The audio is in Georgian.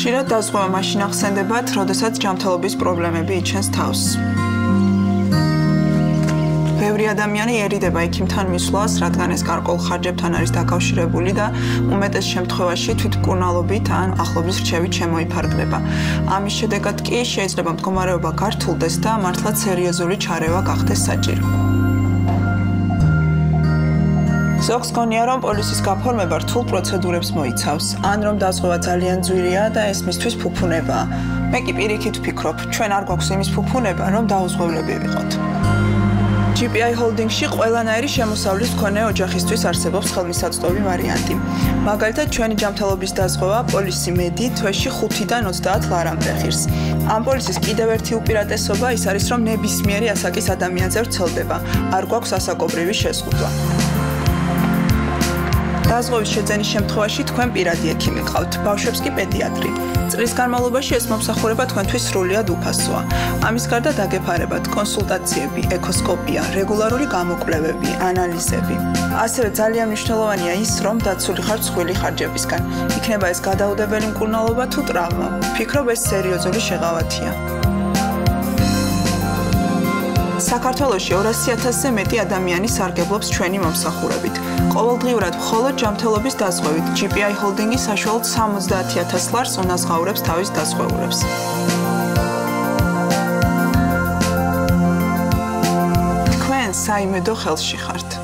ხშირად დაზღვევა მაშინ ახსენდებათ, როდესაც ჯანმრთელობის პრობლემები იჩენს თავს. ბევრი ადამიანი ერიდება ექიმთან მისვლას, რადგან ეს გარკვეულ ხარჯებთან არის დაკავშირებული და უმეტეს შემთხვევაში თვითმკურნალობით ან ახლობის რჩევით შემოიფარგლება. ამის შედეგად კი შეიძლება მდგომარეობა გართულდეს და მართლაც სერიოზული ჩარევა გახდეს საჭირო. ზოგს გონია, რომ პოლისის გაფორმება რთულ პროცედურებს მოიცავს, ან რომ დაზღვევა ძალიან ძვირია და ეს მისთვის ფუფუნებაა. მე კი პირიქით ვფიქრობ, ჩვენ არ გვაქვს იმის ფუფუნება, რომ დაუზღვევლები ვიყოთ. GPI Holding-ში ყველანაირი შემოსავლის მქონე ოჯახისთვის არსებობს ხელმისაწვდომი ვარიანტი. მაგალითად, ჩვენი ჯანმრთელობის დაზღვევა პოლისი მედი თვეში 5-დან 30 ლარამდე ღირს. ამ პოლისის კიდევ ერთი უპირატესობა ის არის, რომ ნებისმიერი ასაკის ადამიანზე ვრცელდება, არ გვაქვს ასაკობრივი შეზღუდვა. დაზღვევის შეძენის შემთხვევაში თქვენ პირადი ექიმი გყავთ, ბავშვებს კი პედიატრი. წლის განმავლობაში ეს მომსახურება თქვენთვის სრულიად უფასოა. ამის გარდა დაგეფარებათ კონსულტაციები, ეკოსკოპია, რეგულარული გამოკვლევები, ანალიზები. ასევე ძალიან მნიშვნელოვანია ის, რომ დაცული ხართ მსხვილი ხარჯებისგან. იქნება ეს გადაუდებელი მკურნალობა თუ ტრავმა. ვფიქრობ, ეს სერიოზული შეღავათია. საქართველოში 200,000-ზე მეტი ადამიანი სარგებლობს ჩვენი მომსახურებით. ყოველდღიურად მხოლოდ ჯანმრთელობის დაზღვევით GPI Holding-ი საშუალოდ 70,000 ლარს უნაზღაურებს თავის დაზღვეულებს. თქვენ საიმედო ხელში ხართ.